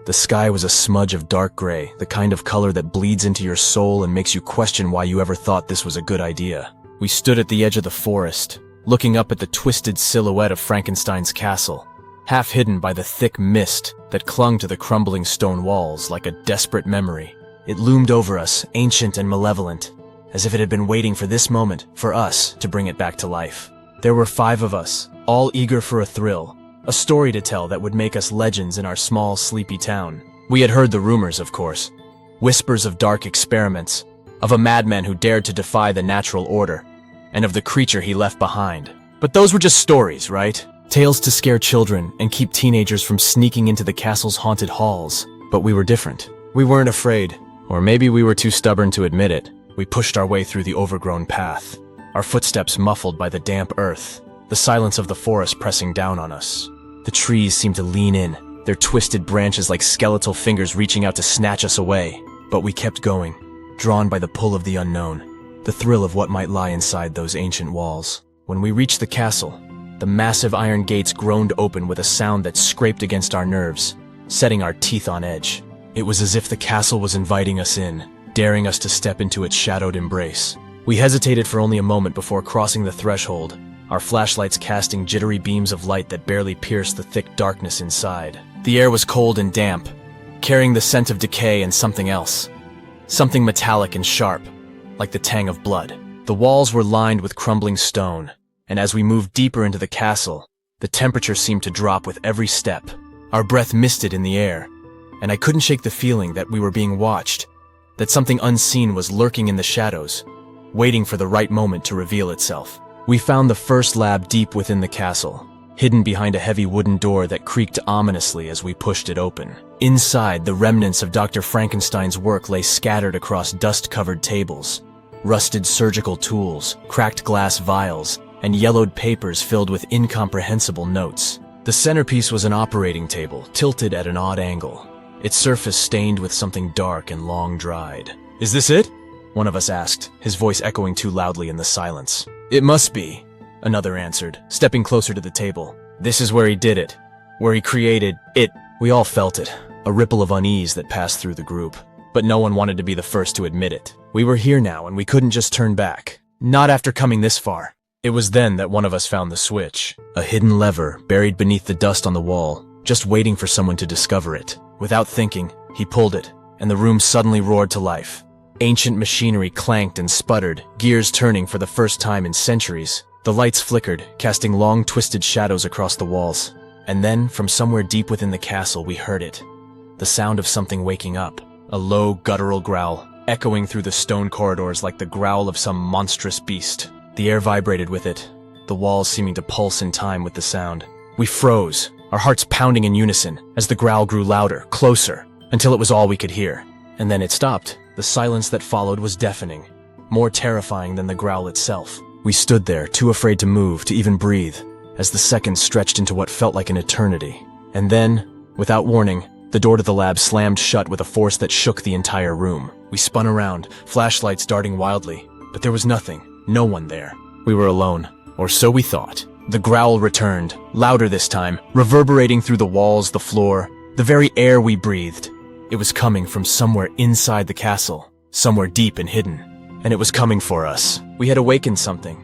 The sky was a smudge of dark gray, the kind of color that bleeds into your soul and makes you question why you ever thought this was a good idea. We stood at the edge of the forest, looking up at the twisted silhouette of Frankenstein's castle, half hidden by the thick mist that clung to the crumbling stone walls like a desperate memory. It loomed over us, ancient and malevolent, as if it had been waiting for this moment, for us, to bring it back to life. There were 5 of us, all eager for a thrill, a story to tell that would make us legends in our small, sleepy town. We had heard the rumors, of course. Whispers of dark experiments, of a madman who dared to defy the natural order, and of the creature he left behind. But those were just stories, right? Tales to scare children and keep teenagers from sneaking into the castle's haunted halls. But we were different. We weren't afraid. Or maybe we were too stubborn to admit it. We pushed our way through the overgrown path, our footsteps muffled by the damp earth, the silence of the forest pressing down on us. The trees seemed to lean in, their twisted branches like skeletal fingers reaching out to snatch us away. But we kept going, drawn by the pull of the unknown, the thrill of what might lie inside those ancient walls. When we reached the castle, the massive iron gates groaned open with a sound that scraped against our nerves, setting our teeth on edge. It was as if the castle was inviting us in, daring us to step into its shadowed embrace. We hesitated for only a moment before crossing the threshold, our flashlights casting jittery beams of light that barely pierced the thick darkness inside. The air was cold and damp, carrying the scent of decay and something else. Something metallic and sharp, like the tang of blood. The walls were lined with crumbling stone, and as we moved deeper into the castle, the temperature seemed to drop with every step. Our breath misted in the air, and I couldn't shake the feeling that we were being watched, that something unseen was lurking in the shadows, waiting for the right moment to reveal itself. We found the first lab deep within the castle, hidden behind a heavy wooden door that creaked ominously as we pushed it open. Inside, the remnants of Dr. Frankenstein's work lay scattered across dust-covered tables, rusted surgical tools, cracked glass vials, and yellowed papers filled with incomprehensible notes. The centerpiece was an operating table, tilted at an odd angle, its surface stained with something dark and long-dried. "Is this it?" one of us asked, his voice echoing too loudly in the silence. "It must be," another answered, stepping closer to the table. "This is where he did it, where he created it." We all felt it, a ripple of unease that passed through the group, but no one wanted to be the first to admit it. We were here now, and we couldn't just turn back. Not after coming this far. It was then that one of us found the switch, a hidden lever buried beneath the dust on the wall, just waiting for someone to discover it. Without thinking, he pulled it, and the room suddenly roared to life. Ancient machinery clanked and sputtered, gears turning for the first time in centuries. The lights flickered, casting long twisted shadows across the walls. And then, from somewhere deep within the castle, we heard it. The sound of something waking up. A low, guttural growl, echoing through the stone corridors like the growl of some monstrous beast. The air vibrated with it, the walls seeming to pulse in time with the sound. We froze, our hearts pounding in unison, as the growl grew louder, closer, until it was all we could hear. And then it stopped. The silence that followed was deafening, more terrifying than the growl itself. We stood there, too afraid to move, to even breathe, as the seconds stretched into what felt like an eternity. And then, without warning, the door to the lab slammed shut with a force that shook the entire room. We spun around, flashlights darting wildly, but there was nothing, no one there. We were alone, or so we thought. The growl returned, louder this time, reverberating through the walls, the floor, the very air we breathed. It was coming from somewhere inside the castle, somewhere deep and hidden. And it was coming for us. We had awakened something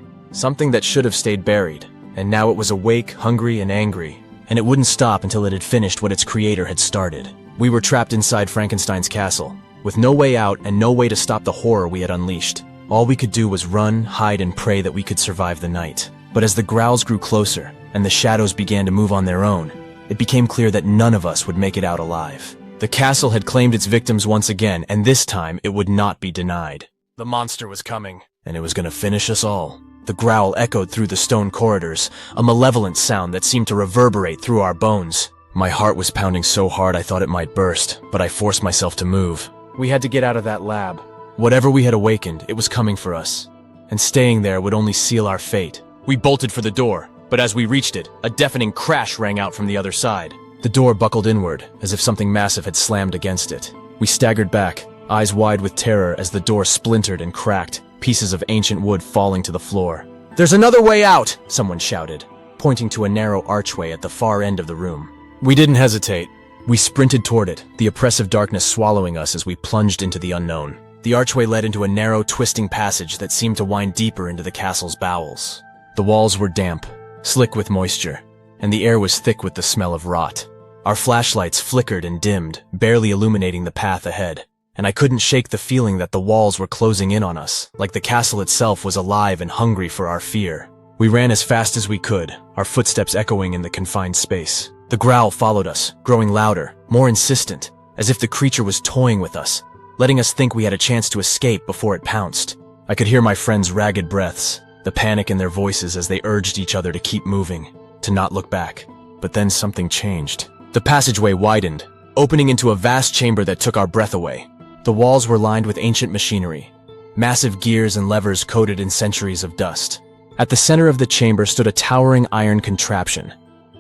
that should have stayed buried. And now it was awake, hungry, and angry. And it wouldn't stop until it had finished what its creator had started. We were trapped inside Frankenstein's castle, with no way out and no way to stop the horror we had unleashed. All we could do was run, hide, and pray that we could survive the night. But as the growls grew closer, and the shadows began to move on their own, it became clear that none of us would make it out alive. The castle had claimed its victims once again, and this time it would not be denied. The monster was coming, and it was going to finish us all. The growl echoed through the stone corridors, a malevolent sound that seemed to reverberate through our bones. My heart was pounding so hard I thought it might burst, but I forced myself to move. We had to get out of that lab. Whatever we had awakened, it was coming for us, and staying there would only seal our fate. We bolted for the door, but as we reached it, a deafening crash rang out from the other side. The door buckled inward, as if something massive had slammed against it. We staggered back, eyes wide with terror as the door splintered and cracked, pieces of ancient wood falling to the floor. "There's another way out!" someone shouted, pointing to a narrow archway at the far end of the room. We didn't hesitate. We sprinted toward it, the oppressive darkness swallowing us as we plunged into the unknown. The archway led into a narrow, twisting passage that seemed to wind deeper into the castle's bowels. The walls were damp, slick with moisture, and the air was thick with the smell of rot. Our flashlights flickered and dimmed, barely illuminating the path ahead, and I couldn't shake the feeling that the walls were closing in on us, like the castle itself was alive and hungry for our fear. We ran as fast as we could, our footsteps echoing in the confined space. The growl followed us, growing louder, more insistent, as if the creature was toying with us, letting us think we had a chance to escape before it pounced. I could hear my friends' ragged breaths, the panic in their voices as they urged each other to keep moving, to not look back. But then something changed. The passageway widened, opening into a vast chamber that took our breath away. The walls were lined with ancient machinery, massive gears and levers coated in centuries of dust. At the center of the chamber stood a towering iron contraption,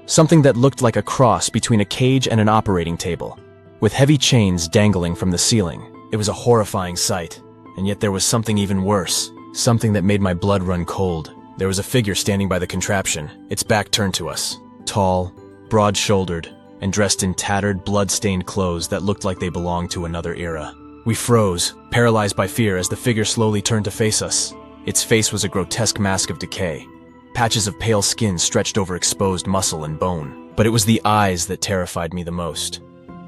something that looked like a cross between a cage and an operating table, with heavy chains dangling from the ceiling. It was a horrifying sight, and yet there was something even worse, something that made my blood run cold. There was a figure standing by the contraption, its back turned to us, tall, broad-shouldered, and dressed in tattered, blood-stained clothes that looked like they belonged to another era. We froze, paralyzed by fear as the figure slowly turned to face us. Its face was a grotesque mask of decay. Patches of pale skin stretched over exposed muscle and bone. But it was the eyes that terrified me the most.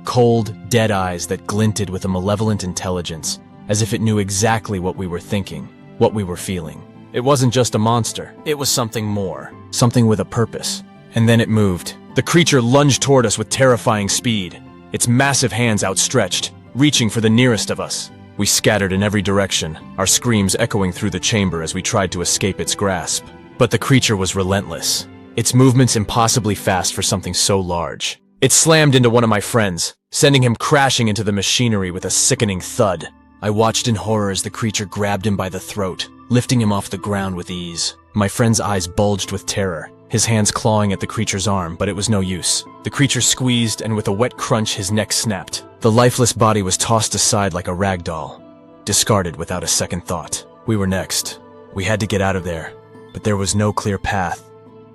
Cold, dead eyes that glinted with a malevolent intelligence, as if it knew exactly what we were thinking, what we were feeling. It wasn't just a monster, it was something more, something with a purpose. And then it moved. The creature lunged toward us with terrifying speed, its massive hands outstretched, reaching for the nearest of us. We scattered in every direction, our screams echoing through the chamber as we tried to escape its grasp. But the creature was relentless, its movements impossibly fast for something so large. It slammed into one of my friends, sending him crashing into the machinery with a sickening thud. I watched in horror as the creature grabbed him by the throat, lifting him off the ground with ease. My friend's eyes bulged with terror, his hands clawing at the creature's arm, but it was no use. The creature squeezed, and with a wet crunch his neck snapped. The lifeless body was tossed aside like a rag doll, discarded without a second thought. We were next. We had to get out of there, but there was no clear path,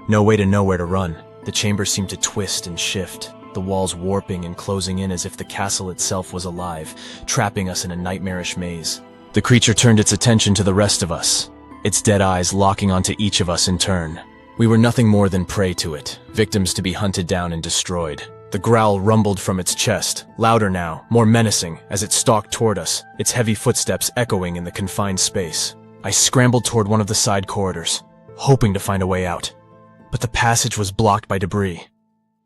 no way to know where to run. The chamber seemed to twist and shift, the walls warping and closing in as if the castle itself was alive, trapping us in a nightmarish maze. The creature turned its attention to the rest of us, its dead eyes locking onto each of us in turn. We were nothing more than prey to it, victims to be hunted down and destroyed. The growl rumbled from its chest, louder now, more menacing, as it stalked toward us, its heavy footsteps echoing in the confined space. I scrambled toward one of the side corridors, hoping to find a way out. But the passage was blocked by debris,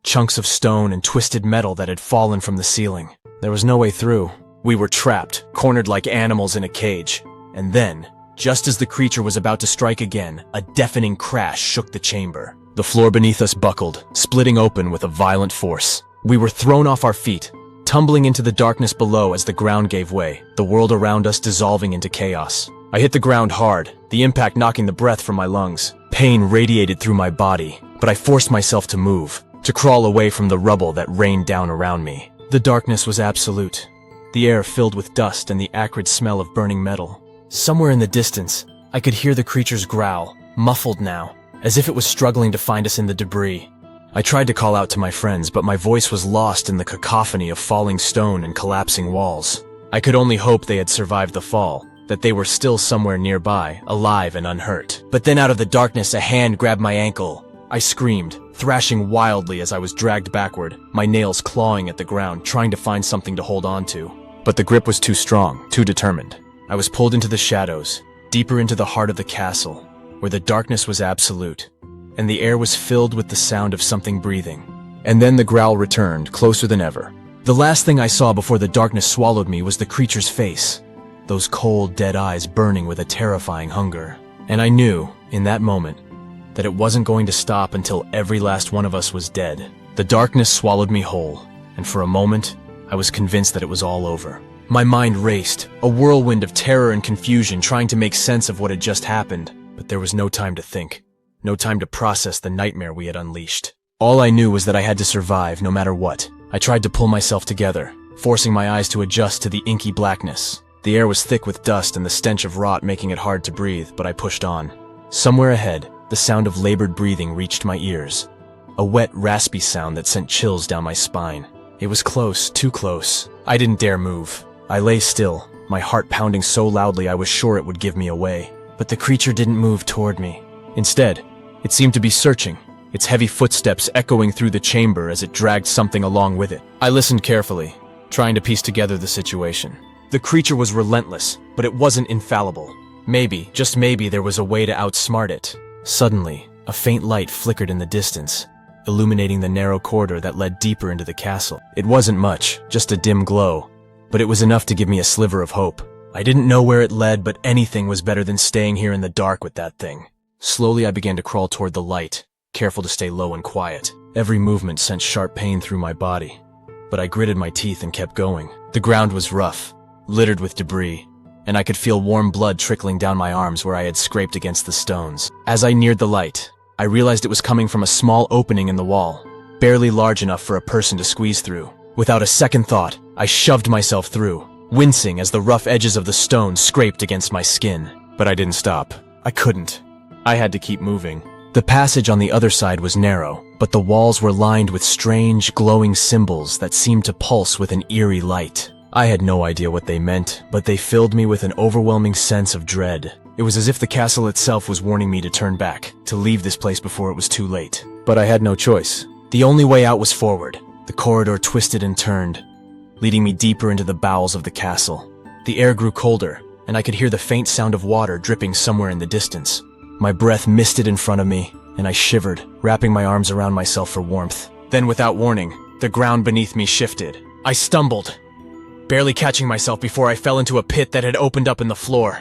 chunks of stone and twisted metal that had fallen from the ceiling. There was no way through. We were trapped, cornered like animals in a cage. And then, just as the creature was about to strike again, a deafening crash shook the chamber. The floor beneath us buckled, splitting open with a violent force. We were thrown off our feet, tumbling into the darkness below as the ground gave way, the world around us dissolving into chaos. I hit the ground hard, the impact knocking the breath from my lungs. Pain radiated through my body, but I forced myself to move, to crawl away from the rubble that rained down around me. The darkness was absolute, the air filled with dust and the acrid smell of burning metal. Somewhere in the distance, I could hear the creature's growl, muffled now, as if it was struggling to find us in the debris. I tried to call out to my friends, but my voice was lost in the cacophony of falling stone and collapsing walls. I could only hope they had survived the fall, that they were still somewhere nearby, alive and unhurt. But then out of the darkness, a hand grabbed my ankle. I screamed, thrashing wildly as I was dragged backward, my nails clawing at the ground, trying to find something to hold on to. But the grip was too strong, too determined. I was pulled into the shadows, deeper into the heart of the castle, where the darkness was absolute, and the air was filled with the sound of something breathing. And then the growl returned, closer than ever. The last thing I saw before the darkness swallowed me was the creature's face, those cold, dead eyes burning with a terrifying hunger. And I knew, in that moment, that it wasn't going to stop until every last one of us was dead. The darkness swallowed me whole, and for a moment, I was convinced that it was all over. My mind raced, a whirlwind of terror and confusion, trying to make sense of what had just happened. But there was no time to think, no time to process the nightmare we had unleashed. All I knew was that I had to survive, no matter what. I tried to pull myself together, forcing my eyes to adjust to the inky blackness. The air was thick with dust and the stench of rot making it hard to breathe, but I pushed on. Somewhere ahead, the sound of labored breathing reached my ears. A wet, raspy sound that sent chills down my spine. It was close, too close. I didn't dare move. I lay still, my heart pounding so loudly I was sure it would give me away. But the creature didn't move toward me. Instead, it seemed to be searching, its heavy footsteps echoing through the chamber as it dragged something along with it. I listened carefully, trying to piece together the situation. The creature was relentless, but it wasn't infallible. Maybe, just maybe, there was a way to outsmart it. Suddenly, a faint light flickered in the distance, illuminating the narrow corridor that led deeper into the castle. It wasn't much, just a dim glow, but it was enough to give me a sliver of hope. I didn't know where it led, but anything was better than staying here in the dark with that thing. Slowly I began to crawl toward the light, careful to stay low and quiet. Every movement sent sharp pain through my body, but I gritted my teeth and kept going. The ground was rough, littered with debris, and I could feel warm blood trickling down my arms where I had scraped against the stones. As I neared the light, I realized it was coming from a small opening in the wall, barely large enough for a person to squeeze through. Without a second thought, I shoved myself through, wincing as the rough edges of the stone scraped against my skin. But I didn't stop. I couldn't. I had to keep moving. The passage on the other side was narrow, but the walls were lined with strange, glowing symbols that seemed to pulse with an eerie light. I had no idea what they meant, but they filled me with an overwhelming sense of dread. It was as if the castle itself was warning me to turn back, to leave this place before it was too late. But I had no choice. The only way out was forward. The corridor twisted and turned, leading me deeper into the bowels of the castle. The air grew colder, and I could hear the faint sound of water dripping somewhere in the distance. My breath misted in front of me, and I shivered, wrapping my arms around myself for warmth. Then, without warning, the ground beneath me shifted. I stumbled, barely catching myself before I fell into a pit that had opened up in the floor.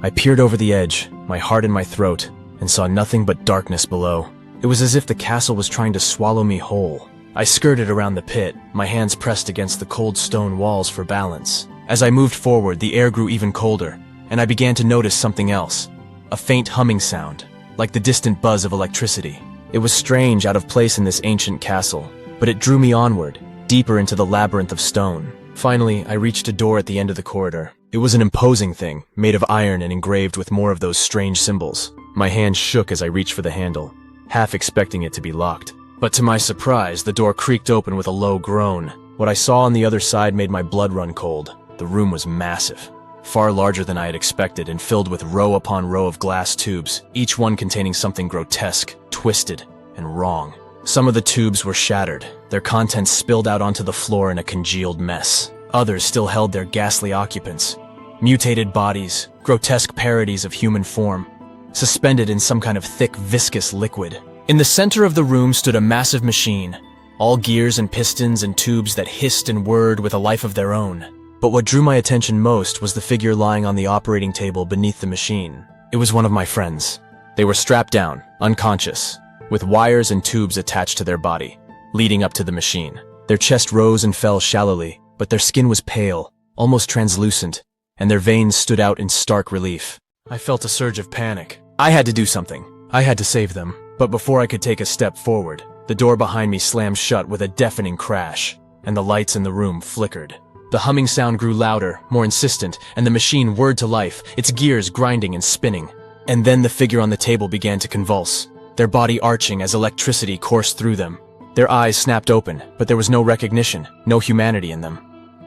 I peered over the edge, my heart in my throat, and saw nothing but darkness below. It was as if the castle was trying to swallow me whole. I skirted around the pit, my hands pressed against the cold stone walls for balance. As I moved forward, the air grew even colder, and I began to notice something else. A faint humming sound, like the distant buzz of electricity. It was strange, out of place in this ancient castle, but it drew me onward, deeper into the labyrinth of stone. Finally, I reached a door at the end of the corridor. It was an imposing thing, made of iron and engraved with more of those strange symbols. My hand shook as I reached for the handle, half expecting it to be locked. But to my surprise, the door creaked open with a low groan. What I saw on the other side made my blood run cold. The room was massive, far larger than I had expected, and filled with row upon row of glass tubes, each one containing something grotesque, twisted, and wrong. Some of the tubes were shattered, their contents spilled out onto the floor in a congealed mess. Others still held their ghastly occupants, mutated bodies, grotesque parodies of human form, suspended in some kind of thick, viscous liquid. In the center of the room stood a massive machine, all gears and pistons and tubes that hissed and whirred with a life of their own. But what drew my attention most was the figure lying on the operating table beneath the machine. It was one of my friends. They were strapped down, unconscious, with wires and tubes attached to their body, leading up to the machine. Their chest rose and fell shallowly, but their skin was pale, almost translucent, and their veins stood out in stark relief. I felt a surge of panic. I had to do something. I had to save them. But before I could take a step forward, the door behind me slammed shut with a deafening crash, and the lights in the room flickered. The humming sound grew louder, more insistent, and the machine whirred to life, its gears grinding and spinning. And then the figure on the table began to convulse, their body arching as electricity coursed through them. Their eyes snapped open, but there was no recognition, no humanity in them.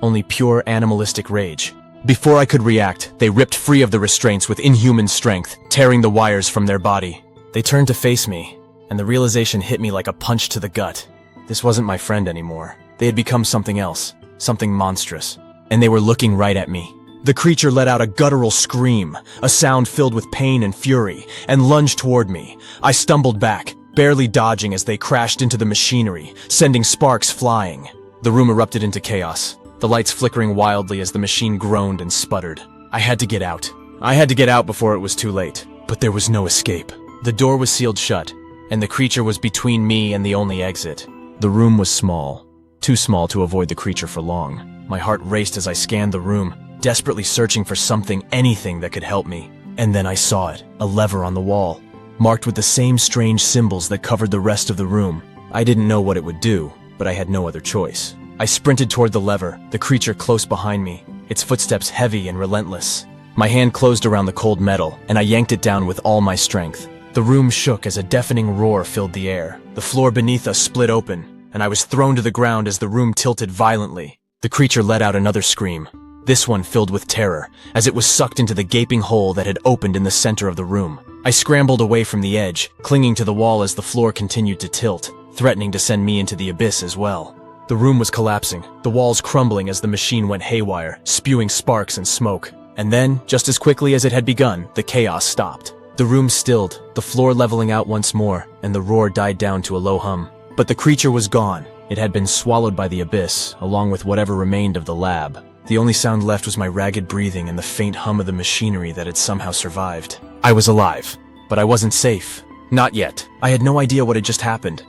Only pure animalistic rage. Before I could react, they ripped free of the restraints with inhuman strength, tearing the wires from their body. They turned to face me, and the realization hit me like a punch to the gut. This wasn't my friend anymore. They had become something else, something monstrous, and they were looking right at me. The creature let out a guttural scream, a sound filled with pain and fury, and lunged toward me. I stumbled back, barely dodging as they crashed into the machinery, sending sparks flying. The room erupted into chaos, the lights flickering wildly as the machine groaned and sputtered. I had to get out. I had to get out before it was too late, but there was no escape. The door was sealed shut, and the creature was between me and the only exit. The room was small, too small to avoid the creature for long. My heart raced as I scanned the room, desperately searching for something, anything that could help me. And then I saw it, a lever on the wall, marked with the same strange symbols that covered the rest of the room. I didn't know what it would do, but I had no other choice. I sprinted toward the lever, the creature close behind me, its footsteps heavy and relentless. My hand closed around the cold metal, and I yanked it down with all my strength. The room shook as a deafening roar filled the air. The floor beneath us split open, and I was thrown to the ground as the room tilted violently. The creature let out another scream, this one filled with terror, as it was sucked into the gaping hole that had opened in the center of the room. I scrambled away from the edge, clinging to the wall as the floor continued to tilt, threatening to send me into the abyss as well. The room was collapsing, the walls crumbling as the machine went haywire, spewing sparks and smoke. And then, just as quickly as it had begun, the chaos stopped. The room stilled, the floor leveling out once more, and the roar died down to a low hum. But the creature was gone. It had been swallowed by the abyss, along with whatever remained of the lab. The only sound left was my ragged breathing and the faint hum of the machinery that had somehow survived. I was alive, but I wasn't safe. Not yet. I had no idea what had just happened.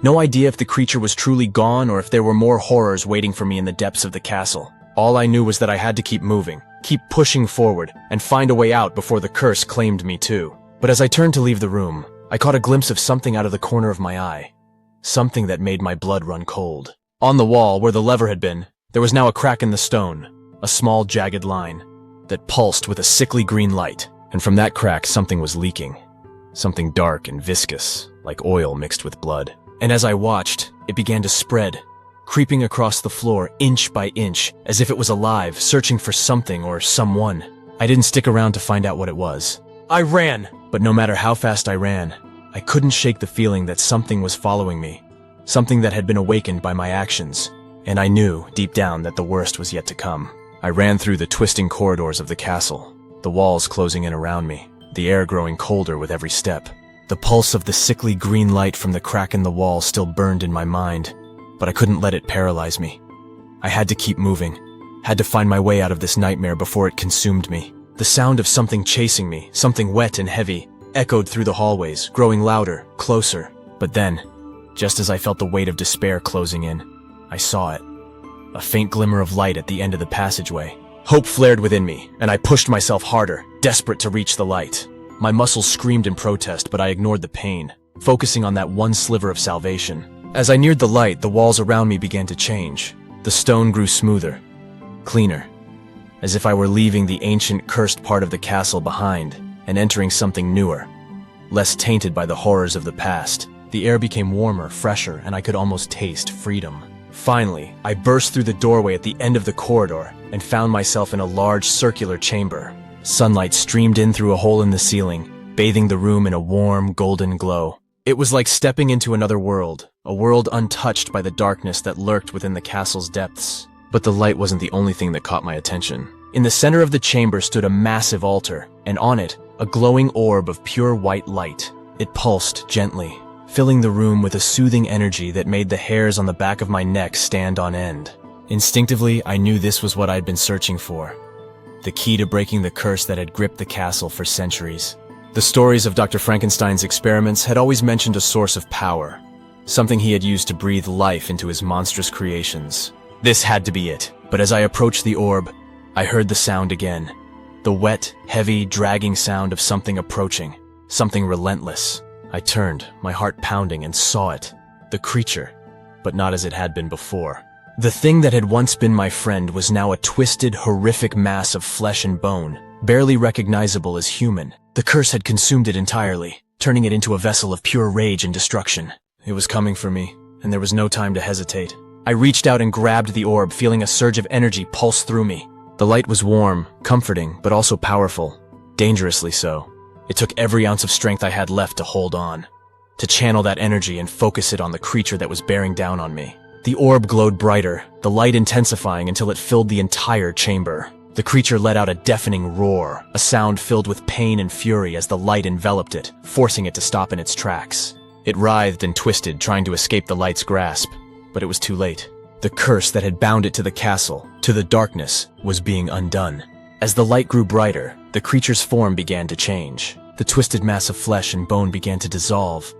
No idea if the creature was truly gone or if there were more horrors waiting for me in the depths of the castle. All I knew was that I had to keep moving, keep pushing forward, and find a way out before the curse claimed me too. But as I turned to leave the room, I caught a glimpse of something out of the corner of my eye. Something that made my blood run cold. On the wall, where the lever had been, there was now a crack in the stone, a small jagged line that pulsed with a sickly green light, and from that crack something was leaking. Something dark and viscous, like oil mixed with blood. And as I watched, it began to spread, creeping across the floor inch by inch, as if it was alive, searching for something or someone. I didn't stick around to find out what it was. I ran! But no matter how fast I ran, I couldn't shake the feeling that something was following me, something that had been awakened by my actions, and I knew, deep down, that the worst was yet to come. I ran through the twisting corridors of the castle, the walls closing in around me, the air growing colder with every step. The pulse of the sickly green light from the crack in the wall still burned in my mind, but I couldn't let it paralyze me. I had to keep moving, had to find my way out of this nightmare before it consumed me. The sound of something chasing me, something wet and heavy, echoed through the hallways, growing louder, closer. But then, just as I felt the weight of despair closing in, I saw it. A faint glimmer of light at the end of the passageway. Hope flared within me, and I pushed myself harder, desperate to reach the light. My muscles screamed in protest, but I ignored the pain, focusing on that one sliver of salvation. As I neared the light, the walls around me began to change. The stone grew smoother, cleaner, as if I were leaving the ancient, cursed part of the castle behind and entering something newer, less tainted by the horrors of the past. The air became warmer, fresher, and I could almost taste freedom. Finally, I burst through the doorway at the end of the corridor and found myself in a large circular chamber. Sunlight streamed in through a hole in the ceiling, bathing the room in a warm, golden glow. It was like stepping into another world, a world untouched by the darkness that lurked within the castle's depths. But the light wasn't the only thing that caught my attention. In the center of the chamber stood a massive altar, and on it, a glowing orb of pure white light. It pulsed gently, filling the room with a soothing energy that made the hairs on the back of my neck stand on end. Instinctively, I knew this was what I'd been searching for. The key to breaking the curse that had gripped the castle for centuries. The stories of Dr. Frankenstein's experiments had always mentioned a source of power, something he had used to breathe life into his monstrous creations. This had to be it, but as I approached the orb, I heard the sound again. The wet, heavy, dragging sound of something approaching, something relentless. I turned, my heart pounding, and saw it. The creature, but not as it had been before. The thing that had once been my friend was now a twisted, horrific mass of flesh and bone, barely recognizable as human. The curse had consumed it entirely, turning it into a vessel of pure rage and destruction. It was coming for me, and there was no time to hesitate. I reached out and grabbed the orb, feeling a surge of energy pulse through me. The light was warm, comforting, but also powerful, dangerously so. It took every ounce of strength I had left to hold on, to channel that energy and focus it on the creature that was bearing down on me. The orb glowed brighter, the light intensifying until it filled the entire chamber. The creature let out a deafening roar, a sound filled with pain and fury as the light enveloped it, forcing it to stop in its tracks. It writhed and twisted, trying to escape the light's grasp, but it was too late. The curse that had bound it to the castle, to the darkness, was being undone. As the light grew brighter, the creature's form began to change. The twisted mass of flesh and bone began to dissolve,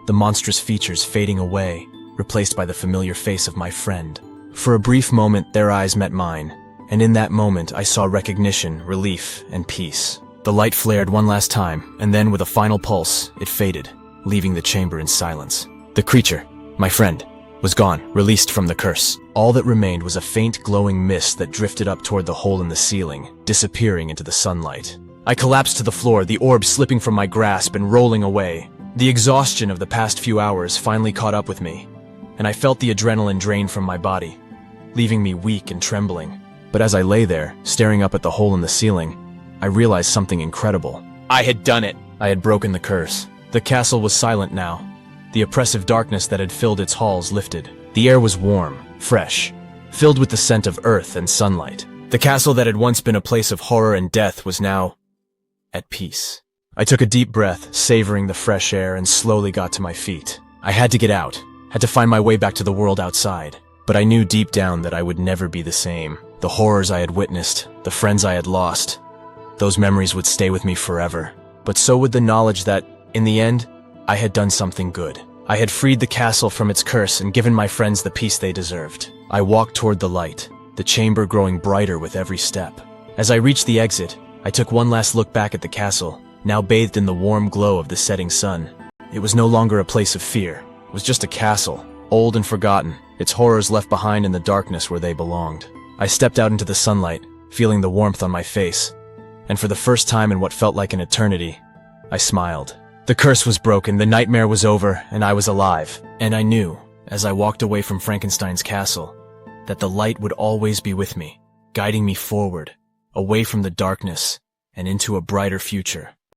the monstrous features fading away, replaced by the familiar face of my friend. For a brief moment, their eyes met mine, and in that moment I saw recognition, relief, and peace. The light flared one last time, and then with a final pulse, it faded, leaving the chamber in silence. The creature, my friend, was gone, released from the curse. All that remained was a faint glowing mist that drifted up toward the hole in the ceiling, disappearing into the sunlight. I collapsed to the floor, the orb slipping from my grasp and rolling away. The exhaustion of the past few hours finally caught up with me, and I felt the adrenaline drain from my body, leaving me weak and trembling. But as I lay there, staring up at the hole in the ceiling, I realized something incredible. I had done it! I had broken the curse. The castle was silent now. The oppressive darkness that had filled its halls lifted. The air was warm, fresh, filled with the scent of earth and sunlight. The castle that had once been a place of horror and death was now at peace. I took a deep breath, savoring the fresh air, and slowly got to my feet. I had to get out, had to find my way back to the world outside. But I knew deep down that I would never be the same. The horrors I had witnessed, the friends I had lost, those memories would stay with me forever. But so would the knowledge that, in the end, I had done something good. I had freed the castle from its curse and given my friends the peace they deserved. I walked toward the light, the chamber growing brighter with every step. As I reached the exit, I took one last look back at the castle, now bathed in the warm glow of the setting sun. It was no longer a place of fear. It was just a castle, old and forgotten, its horrors left behind in the darkness where they belonged. I stepped out into the sunlight, feeling the warmth on my face, and for the first time in what felt like an eternity, I smiled. The curse was broken, the nightmare was over, and I was alive. And I knew, as I walked away from Frankenstein's castle, that the light would always be with me, guiding me forward, away from the darkness, and into a brighter future.